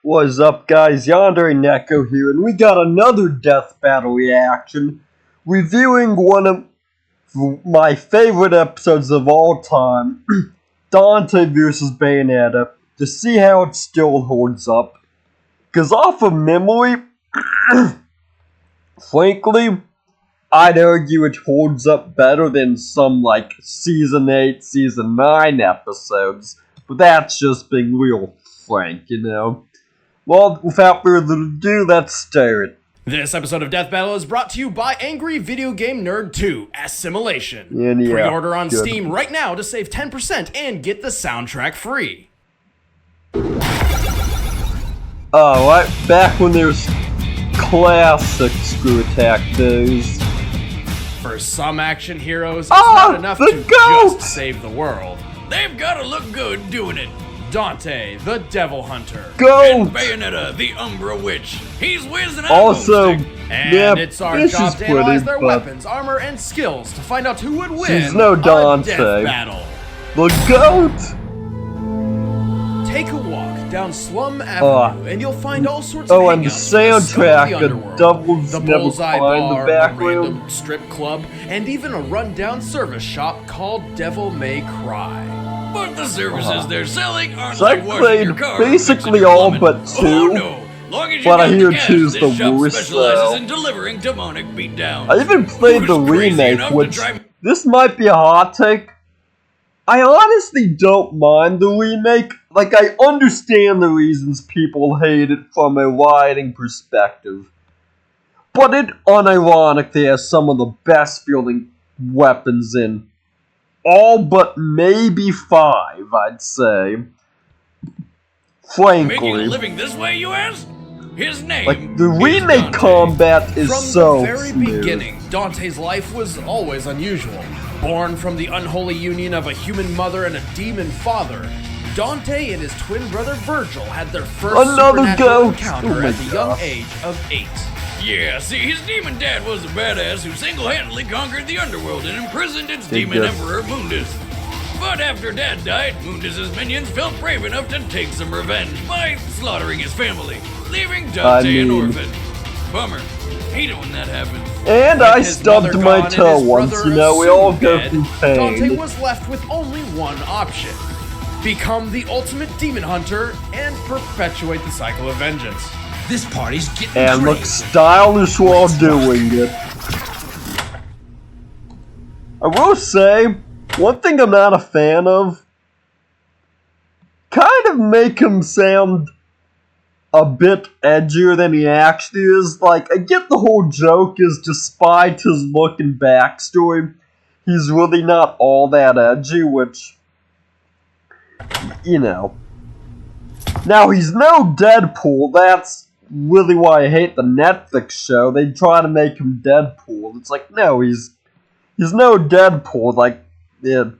What's up, guys? Yandere Neko here, and we got another death battle reaction, reviewing one of my favorite episodes of all time, Dante vs. Bayonetta, to see how it still holds up. Because off of memory, frankly, I'd argue it holds up better than some, like, Season 8, Season 9 episodes, but that's just being real frank, you know? Well, without further ado, let's start it. This episode of Death Battle is brought to you by Angry Video Game Nerd 2, Assimilation. Yeah, Pre-order on good. Steam right now to save 10% and get the soundtrack free. Right back when there's classic Screw Attack days. For some action heroes, it's not enough to just save the world. They've got to look good doing it. Dante, the Devil Hunter. Goat! And Bayonetta, the Umbra Witch. He's whizzing out Also, and it's our job to analyze their weapons, armor, and skills to find out who would win she's no Dante. a death battle. The GOAT! Take a walk down Slum Avenue and you'll find all sorts of and the soundtrack, the doubles the never Bullseye find Bar, the back a room. random strip club, and even a rundown service shop called Devil May Cry. But the services they're selling aren't So I like washing played your car, basically fixing your all plumbing. but two, Oh, no. Long as you but I got the hear gas, two's the this shop worst, specializes though. in delivering demonic beatdowns. I even played the Who's crazy remake, enough to which, try- this might be a hot take. I honestly don't mind the remake. Like, I understand the reasons people hate it from a writing perspective. But it unironically has some of the best feeling weapons in all but maybe 5, I'd say. Frankly. Making a living this way, you ask? His name Like, the is remake Dante. combat is From so the very smooth. beginning, Dante's life was always unusual. Born from the unholy union of a human mother and a demon father, Dante and his twin brother Virgil had their first Another supernatural goat. encounter Oh my at the young gosh. age of 8. Yeah, see, his demon dad was a badass who single-handedly conquered the underworld and imprisoned its Big demon good. emperor Mundus. But after Dad died, Mundus's minions felt brave enough to take some revenge by slaughtering his family, leaving Dante an orphan. Bummer. Hate it when that happens. And With I his stubbed mother my gone and toe his once, brother you know, we all soon go dead, through Dante pain. was left with only one option. Become the ultimate demon hunter and perpetuate the cycle of vengeance. This party's getting And look crazy. stylish while doing it. I will say, one thing I'm not a fan of, kind of make him sound a bit edgier than he actually is. Like, I get the whole joke is despite his look and backstory, he's really not all that edgy, which, you know. Now, he's no Deadpool, that's really why I hate the Netflix show. They try to make him Deadpool. It's like, no, he's no Deadpool, like, yeah.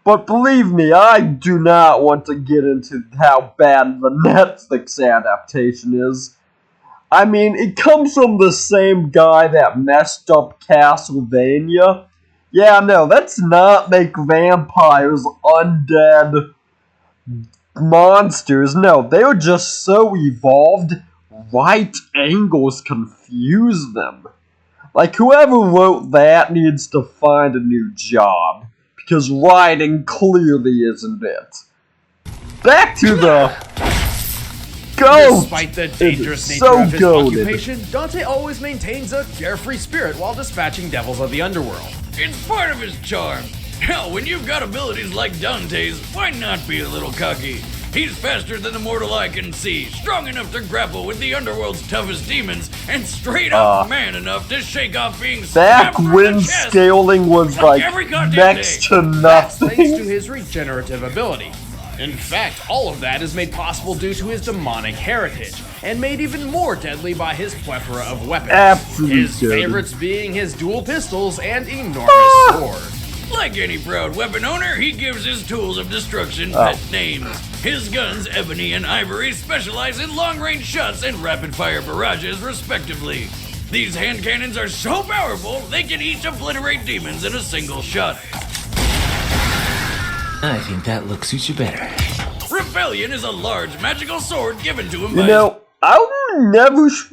But believe me, I do not want to get into how bad the Netflix adaptation is. I mean, it comes from the same guy that messed up Castlevania. Yeah, no, let's not make vampires undead monsters. No, they are just so evolved, right angles confuse them. Like, whoever wrote that needs to find a new job. Because writing clearly isn't it. Back to the GOAT! Despite the dangerous nature so of his goated. occupation, Dante always maintains a carefree spirit while dispatching devils of the underworld. It's part of his charm. Hell, when you've got abilities like Dante's, why not be a little cocky? He's faster than the mortal eye can see, strong enough to grapple with the underworld's toughest demons, and straight up man enough to shake off being Back stabbed through when the chest. scaling was like every goddamn next day. to That's thanks to nothing. his regenerative ability. In fact, all of that is made possible due to his demonic heritage, and made even more deadly by his plethora of weapons. Absolutely His good. favorites being his dual pistols and enormous sword. Like any proud weapon owner, he gives his tools of destruction pet names. His guns, Ebony and Ivory, specialize in long-range shots and rapid-fire barrages, respectively. These hand cannons are so powerful, they can each obliterate demons in a single shot. I think that look suits you better. Rebellion is a large magical sword given to him You know, I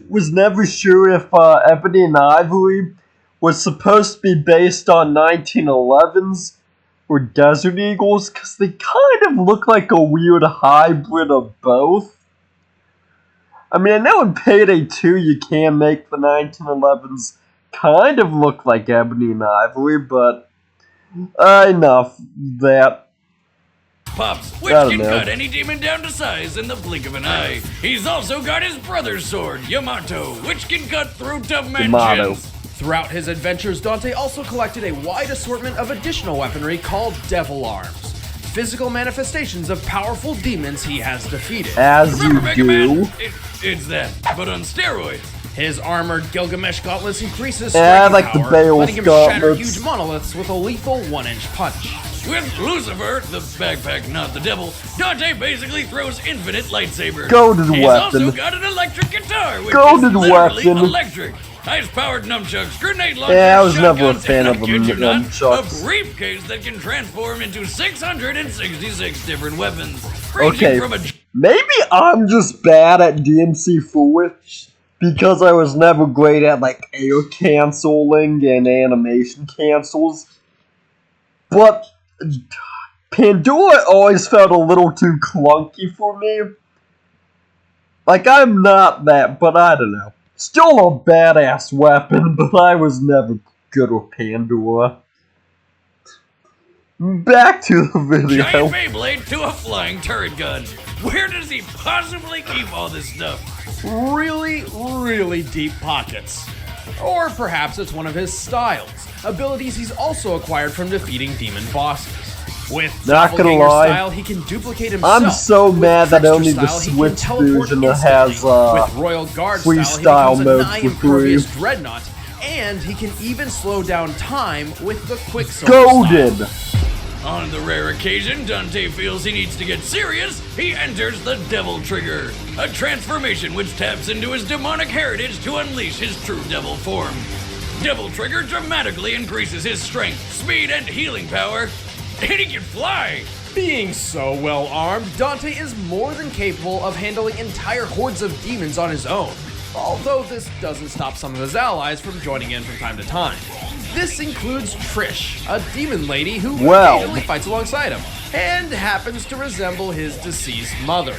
was never sure if Ebony and Ivory was supposed to be based on 1911s or Desert Eagles, because they kind of look like a weird hybrid of both. I mean, I know in Payday 2 you can make the 1911s kind of look like Ebony and Ivory, but enough of that. Pops, which can cut any demon down to size in the blink of an eye. He's also got his brother's sword, Yamato, which can cut through dimensions. Throughout his adventures, Dante also collected a wide assortment of additional weaponry called Devil Arms, physical manifestations of powerful demons he has defeated. As Remember you Mega do. Man? It's that, but on steroids. His armored Gilgamesh gauntlets increases Yeah, striking like the power, Beowulf letting him shatter gauntlets. huge monoliths with a lethal 1-inch punch. With Lucifer, the backpack, not the devil, Dante basically throws infinite lightsabers. Golden He's weapon. also got an electric guitar, which Golden is literally weapon. electric. Ice-powered numchucks, grenade launchers, Yeah, I was never a shotguns, fan and of I them kid you not, nunchucks. a briefcase that can transform into 666 different weapons, ranging Okay, from a... maybe I'm just bad at DMC4 because I was never great at like air canceling and animation cancels. But Pandora always felt a little too clunky for me. Like, I'm not that, but I don't know. Still a badass weapon, but I was never good with Pandora. Back to the video. giant Beyblade to a flying turret gun. Where does he possibly keep all this stuff? Really, really deep pockets. Or perhaps it's one of his styles, abilities he's also acquired from defeating demon bosses. With Not gonna doppelganger lie, style, he can duplicate himself. I'm so With mad that trickster only the style, he can Switch teleport version instantly. has With Royal Guard freestyle style, he mode becomes a for nigh-impervious free. dreadnought, and he can even slow down time with the Quicksilver Golden! style. On the rare occasion Dante feels he needs to get serious, he enters the Devil Trigger, a transformation which taps into his demonic heritage to unleash his true devil form. Devil Trigger dramatically increases his strength, speed, and healing power, and he can fly! Being so well armed, Dante is more than capable of handling entire hordes of demons on his own, although this doesn't stop some of his allies from joining in from time to time. This includes Trish, a demon lady who occasionally fights alongside him, and happens to resemble his deceased mother.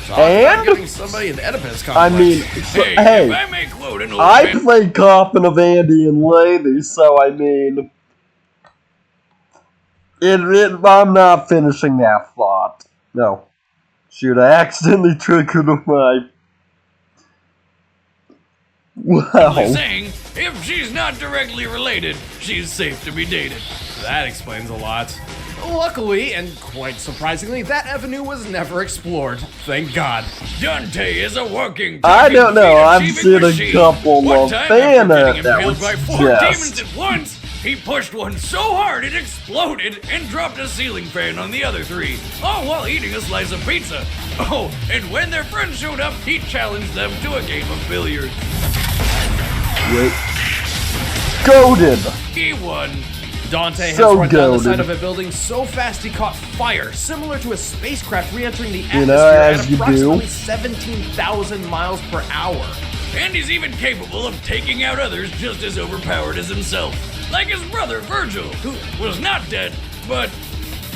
So And? giving somebody an Oedipus complex. I mean, so, hey, if I may quote an old I man- play Coffin of Andy and Lady, so I mean, I'm not finishing that thought. No. Shoot, I accidentally triggered my... Wow. saying, if she's not directly related, she's safe to be dated. That explains a lot. Luckily, and quite surprisingly, that avenue was never explored. Thank God. Dante is a walking, I talking, don't know, I've feet-achieving seen a machine. couple One of time, fan after art getting that impaled would by 4 suggest. demons at once, he pushed one so hard it exploded and dropped a ceiling fan on the other 3, all while eating a slice of pizza. Oh, and when their friends showed up, he challenged them to a game of billiards. Wait. Golden! He won. Dante So has run down the goated. side of a building so fast he caught fire, similar to a spacecraft re-entering the You know, atmosphere as at you do. approximately 17,000 miles per hour. And he's even capable of taking out others just as overpowered as himself. Like his brother Virgil, who was not dead, but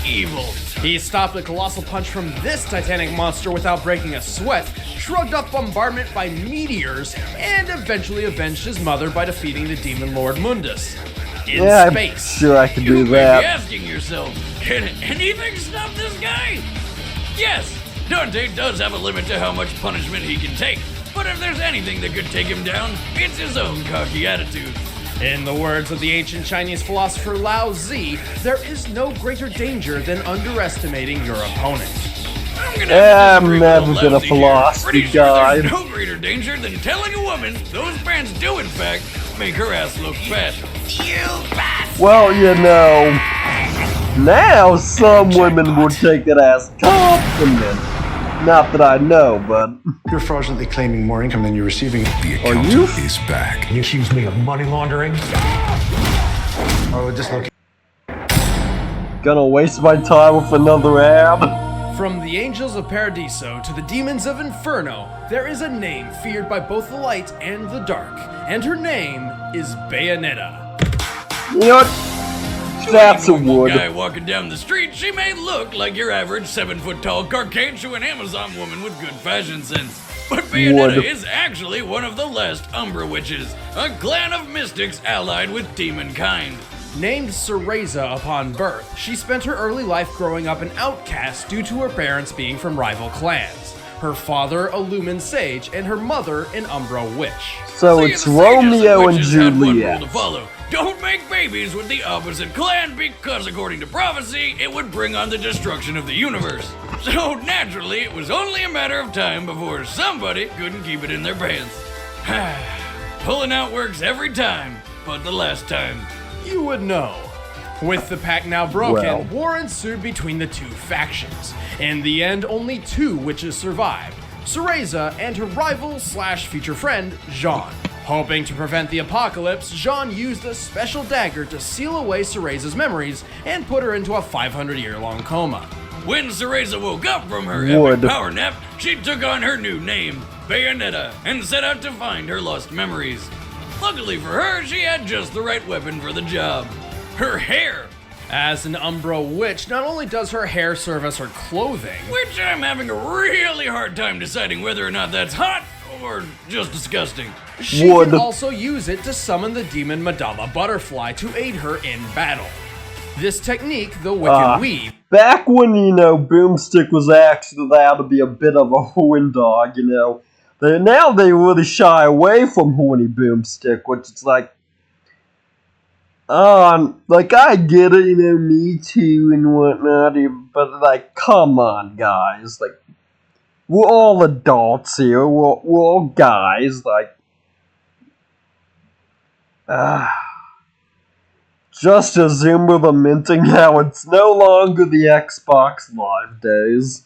evil. He stopped a colossal punch from this titanic monster without breaking a sweat, shrugged off bombardment by meteors, and eventually avenged his mother by defeating the demon lord Mundus. In Yeah, space. I'm sure I can You do may be that. asking yourself, can anything stop this guy? Yes, Dante does have a limit to how much punishment he can take, but if there's anything that could take him down, it's his own cocky attitude. In the words of the ancient Chinese philosopher Lao Tzu, there is no greater danger than underestimating your opponent. I'm gonna have to I've disagree never with been a Lousy here. philosophy Pretty sure guy. there's no greater danger than telling a woman those pants do in fact make her ass look fat. You bastard! Well, you know, now some women would take it as compliment. Not that I know, but You're fraudulently claiming more income than you're receiving. The Are accountant you? is back. You accuse me of money laundering? Oh, just look. gonna waste my time with another ad. From the angels of Paradiso to the demons of Inferno, there is a name feared by both the light and the dark, and her name is Bayonetta. You know what? That's a wood. Guy walking down the street, she may look like your average 7-foot-tall gargantuan Amazon woman with good fashion sense. But Bayonetta Wood. is actually one of the last Umbra Witches, a clan of mystics allied with demon kind. Named Cereza upon birth, she spent her early life growing up an outcast due to her parents being from rival clans. Her father, a Lumen Sage, and her mother, an Umbra Witch. So See, it's the sages Romeo and witches had one rule Juliet. to follow. Don't make babies with the opposite clan because, according to prophecy, it would bring on the destruction of the universe. So, naturally, it was only a matter of time before somebody couldn't keep it in their pants. Pulling out works every time, but the last time. You would know. With the pact now broken, Well. war ensued between the two factions. In the end, only 2 witches survived, Cereza and her rival/future friend, Jean. Hoping to prevent the apocalypse, Jean used a special dagger to seal away Cereza's memories and put her into a 500-year-long coma. When Cereza woke up from her Wood. epic power nap, she took on her new name, Bayonetta, and set out to find her lost memories. Luckily for her, she had just the right weapon for the job. Her hair, As an Umbra witch, not only does her hair serve as her clothing, which I'm having a really hard time deciding whether or not that's hot or just disgusting. she Wood. can also use it to summon the demon Madama Butterfly to aid her in battle. This technique, the Wicked Weave, Back when, Boomstick was actually allowed to be a bit of a horn dog, now they really shy away from horny Boomstick, which is like, I get it, Me Too and whatnot, but like, come on, guys, like, we're all adults here, we're all guys, like, just as Zoomer lamenting how it's no longer the Xbox Live days.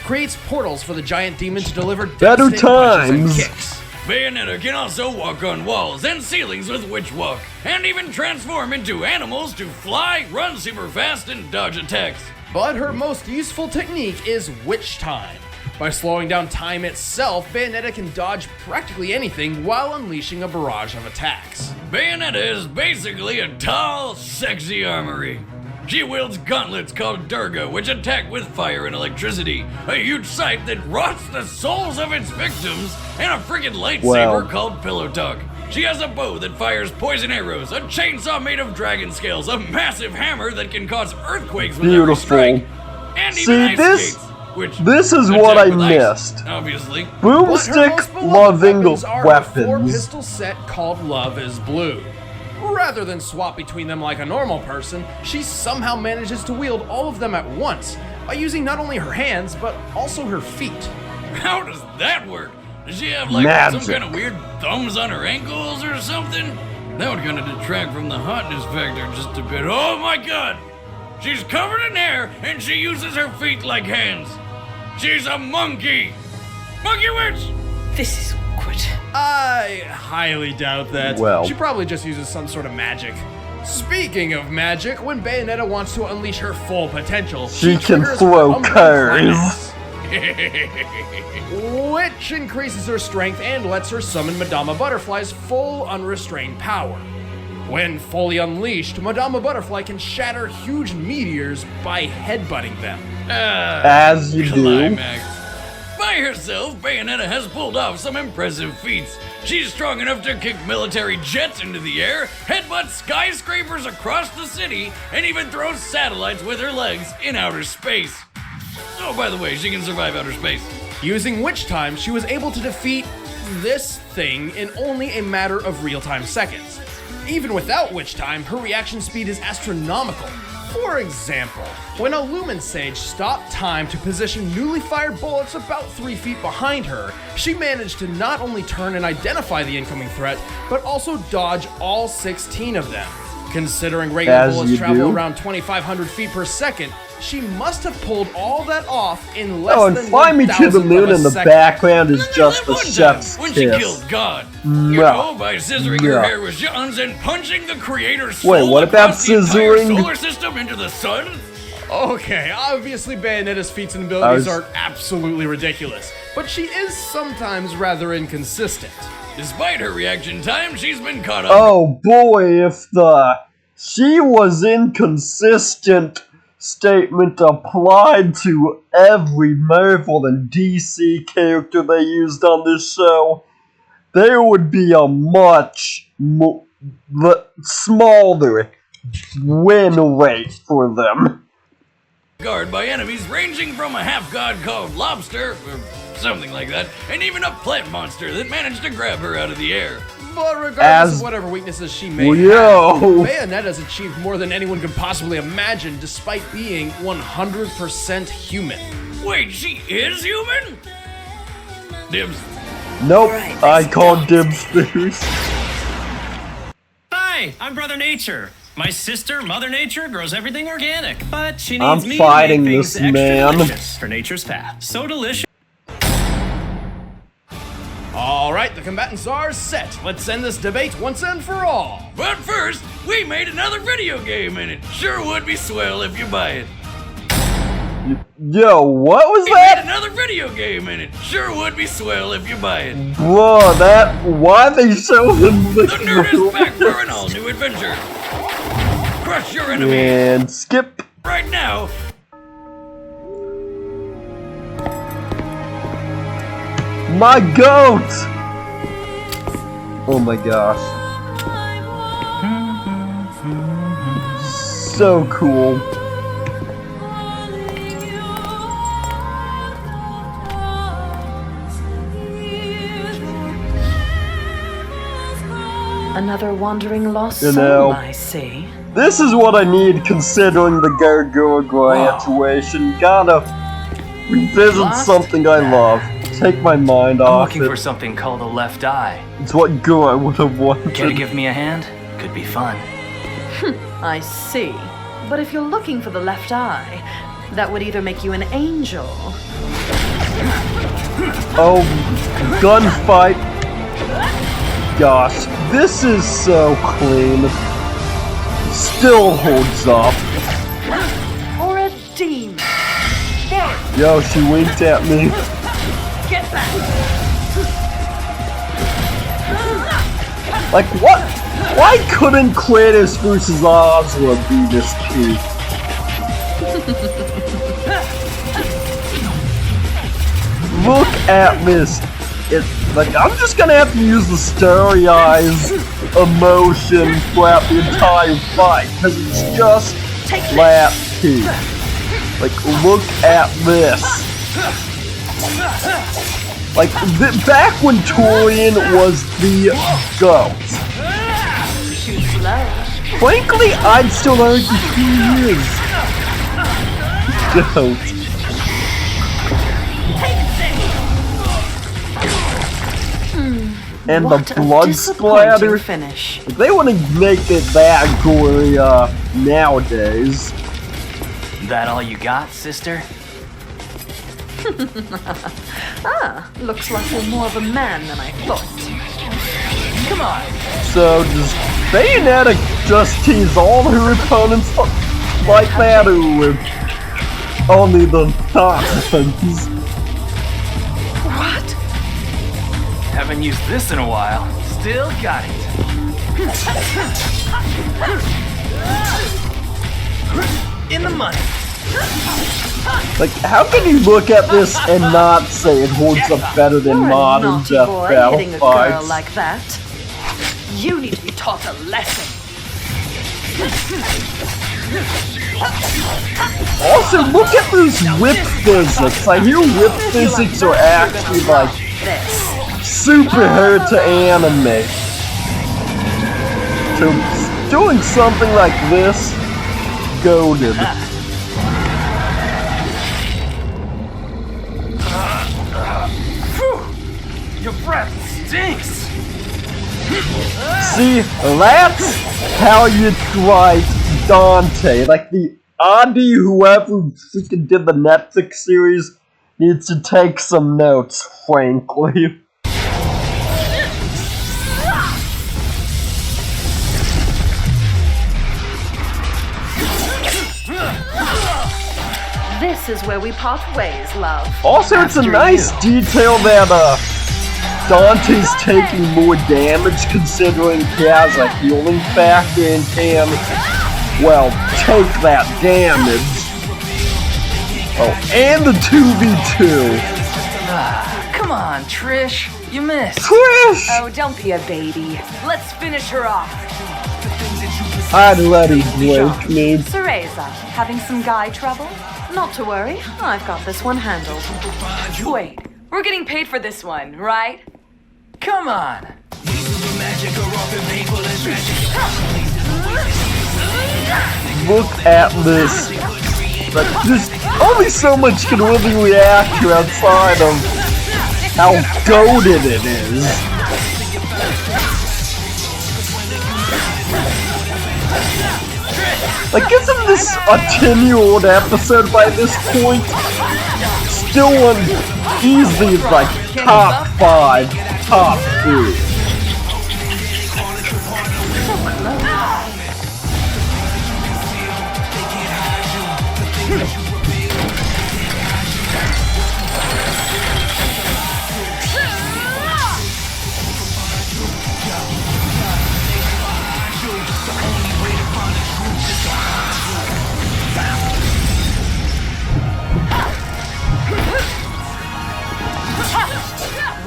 creates portals for the giant demon to deliver Better devastating punches and times. kicks. Bayonetta can also walk on walls and ceilings with Witch Walk, and even transform into animals to fly, run super fast, and dodge attacks. But her most useful technique is Witch Time. By slowing down time itself, Bayonetta can dodge practically anything while unleashing a barrage of attacks. Bayonetta is basically a tall, sexy armory. She wields gauntlets called Durga, which attack with fire and electricity, a huge sight that rots the souls of its victims, and a friggin' lightsaber Well. called Pillow Talk. She has a bow that fires poison arrows, a chainsaw made of dragon scales, a massive hammer that can cause earthquakes with every Beautiful. strike, and even See, ice this- skates, which this is attack what I with ice, missed. obviously. But her Boomstick most beloved loving weapons are a 4 weapons. pistol set called Love is Blue. Rather than swap between them like a normal person, she somehow manages to wield all of them at once by using not only her hands, but also her feet. How does that work? Does she have like Magic. some kind of weird thumbs on her ankles or something? That would kind of detract from the hotness factor just a bit. Oh my god! She's covered in hair and she uses her feet like hands. She's a monkey! Monkey witch! This is awkward. I highly doubt that. Well. She probably just uses some sort of magic. Speaking of magic, when Bayonetta wants to unleash her full potential, She can triggers throw her Umbran curves. Climax, which increases her strength and lets her summon Madama Butterfly's full unrestrained power. When fully unleashed, Madama Butterfly can shatter huge meteors by headbutting them. As you do. Climax. By herself, Bayonetta has pulled off some impressive feats. She's strong enough to kick military jets into the air, headbutt skyscrapers across the city, and even throw satellites with her legs in outer space. Oh, by the way, she can survive outer space. Using Witch Time, she was able to defeat this thing in only a matter of real-time seconds. Even without Witch Time, her reaction speed is astronomical. For example, when a Lumen Sage stopped time to position newly fired bullets about 3 feet behind her, she managed to not only turn and identify the incoming threat, but also dodge all 16 of them. Considering regular As bullets you travel do. around 2,500 feet per second, she must have pulled all that off in less Oh, and than Fly Me to the 1,000th Moon of a in the second. background is And then just that the one chef's time when she kiss. killed God. No. You know, by scissoring her No. hair with John's and punching the creator's Wait, soul what about across the entire scissoring? solar system into the sun. Okay, obviously Bayonetta's feats and abilities are absolutely ridiculous, but she is sometimes rather inconsistent. Despite her reaction time, she's been caught up. Oh boy, if the "she was inconsistent" statement applied to every Marvel and DC character they used on this show, there would be a much smaller win rate for them. Guard by enemies ranging from a half-god called Lobster, or something like that, and even a plant monster that managed to grab her out of the air. But regardless of whatever weaknesses she may have, Bayonetta's achieved more than anyone could possibly imagine despite being 100% human. Wait, she is human? Dibs. Nope, I called dibs first. Hi, I'm Brother Nature. My sister, Mother Nature, grows everything organic, but she I'm needs me fighting to make things this extra man. delicious for nature's path. So delicious. Alright, the combatants are set. Let's end this debate once and for all. But first, we made another video game and it sure would be swell if you buy it. Yo, what was We that? made another video game and it sure would be swell if you buy it. Bro, why they show him The nerd is back for an all-new adventure. Crush your enemy and skip. right now. My goat! Oh my gosh. So cool. Another wandering lost You soul, know. I see. This is what I need considering the Gargoyle graduation. Gotta revisit Lost? something I love. Take my mind I'm off looking it. for something called a left eye. It's what go I would have Care to wanted. give me a hand? Could be fun. I see. But if you're looking for the left eye, that would either make you an angel. Oh, gunfight. Gosh, this is so clean. Still holds up. Or a demon. Yo, she winked at me. Get back! Like, what? Why couldn't Kratos vs. Ozra be this cute? Look at this. Like, I'm just gonna have to use the starry eyes emotion throughout the entire fight, because it's just flat cute. Like, look at this. Like, back when Torian was the GOAT. Too slow. Frankly, I'd still argue he is GOAT. And What the a blood disappointing splatter. finish. They wouldn't make it that gory nowadays. That all you got, sister? Looks like you're more of a man than I thought. Come on. So does Bayonetta just tease all her opponents like that, or with only the top ones? What? Haven't used this in a while. Still got it. In the money. Like, how can you look at this and not say it holds up better than You're a modern naughty death boy battle hitting a girl fights? like that. You need to be taught a lesson. Also, look at this whip physics. I hear whip physics are actually like This. super hard to animate. So doing something like this, goated. Your breath stinks. See, that's how you fight Dante. Like the Adi, whoever freaking did the Netflix series, needs to take some notes, frankly. This is where we part ways, love. Also, it's a After nice you. detail that Dante's taking more damage considering he has a healing factor and can, well, take that damage. Oh, and the 2v2. Come on, Trish. You missed. Trish! Oh, don't be a baby. Let's finish her off. I'd let him break me. Cereza, having some guy trouble? Not to worry, I've got this one handled. Wait, we're getting paid for this one, right? Come on. Look at this. But there's only so much can really react to outside of how goated it is. Like, isn't this a 10-year-old episode by this point? Still one easily like top 5, top 3.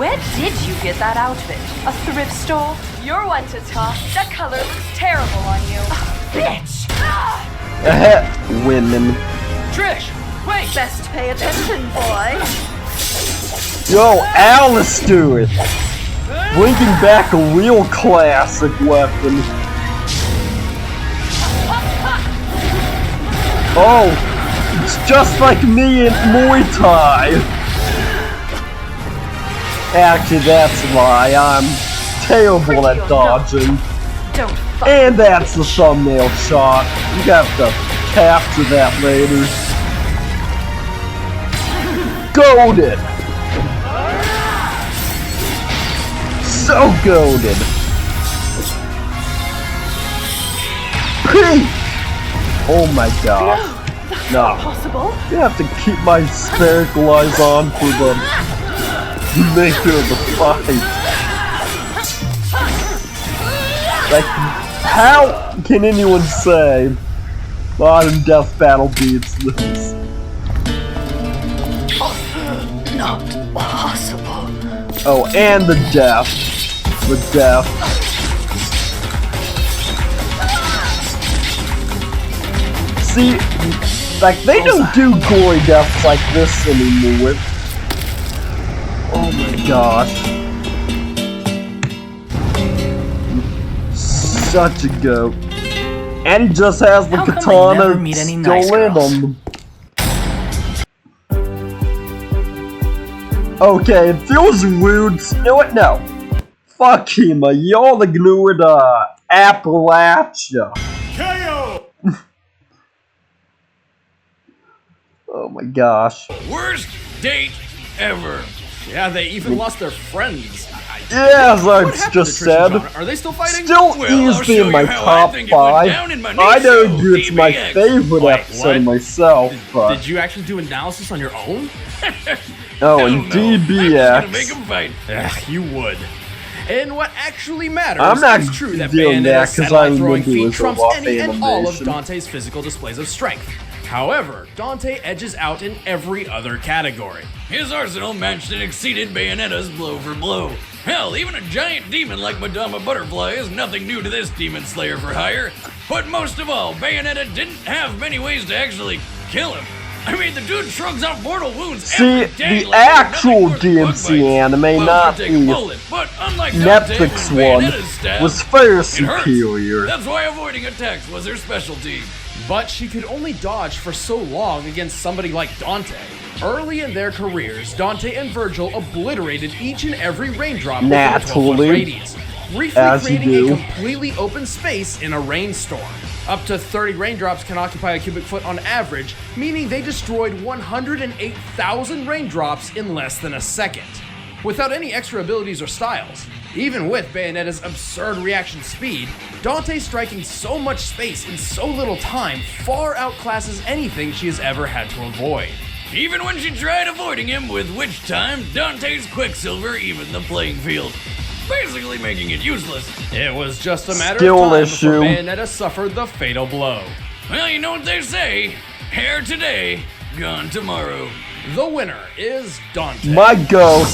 Where did you get that outfit? A thrift store? You're one to talk. That color looks terrible on you. Bitch! Women. Trish, wait. Best pay attention, boy. Yo, Alistair! Bringing back a real classic weapon. Oh, it's just like me in Muay Thai. Actually, that's a lie. I'm terrible at dodging. Don't fuck. And that's the thumbnail shot. You have to capture that later. Goated! So goated! Peak! Oh my god. No. Possible? You have to keep my spherical eyes on for the nature of the fight. Like, how can anyone say Modern Death Battle beats this? Not possible. Oh, and the death. The death. See, like, they don't do gory deaths like this anymore. Oh my gosh. Such a goat. And he just has the How come I katana never meet any nice still in girls? him. Okay, it feels rude. You know what? No. Fuck him. Y'all ignored Appalachia. KO! Oh my gosh. Worst date ever. Yeah, they even lost their friends. Yeah, as What I happened just to Trish and said. John? Are they still fighting? Still Well, I'll easily show in my you how I top think it went 5. down in my I'd new argue show, it's my PBX. favorite Wait, episode what? myself, but... Did you actually do analysis on your own? Oh, Hell and no. I'm just gonna make DBX. 'em fight. Ugh, you would. And what actually matters I'm not is true that doing that Bayonetta's 'cause satellite I'm throwing gonna do feat is a trumps rough any and all of animation. Dante's physical displays of strength. However, Dante edges out in every other category. His arsenal matched and exceeded Bayonetta's blow for blow. Hell, even a giant demon like Madama Butterfly is nothing new to this demon slayer for hire. But most of all, Bayonetta didn't have many ways to actually kill him. I mean, the dude shrugs out mortal wounds See, every day the like they're actual nothing more than bug DMC bites. anime, Well, not take a the bullet, but unlike Dante, Netflix when one, Bayonetta's stabbed, was far it hurts. superior. That's why avoiding attacks was her specialty. But she could only dodge for so long against somebody like Dante. Early in their careers, Dante and Virgil obliterated each and every raindrop within a 12-foot Naturally. radius, briefly As you creating a do. completely open space in a rainstorm. Up to 30 raindrops can occupy a cubic foot on average, meaning they destroyed 108,000 raindrops in less than a second. without any extra abilities or styles. Even with Bayonetta's absurd reaction speed, Dante striking so much space in so little time far outclasses anything she has ever had to avoid. Even when she tried avoiding him with Witch Time, Dante's Quicksilver evened the playing field, basically making it useless. It was just a matter Skill of time issue. before Bayonetta suffered the fatal blow. Well, you know what they say, hair today, gone tomorrow. The winner is Dante. My goat.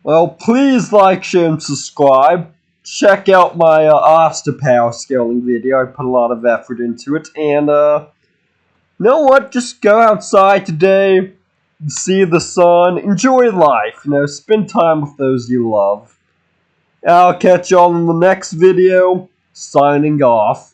Well, please like, share, and subscribe. Check out my Osteopower scaling video. I put a lot of effort into it. And, you know what? Just go outside today, see the sun, enjoy life. You know, spend time with those you love. I'll catch y'all in the next video. Signing off.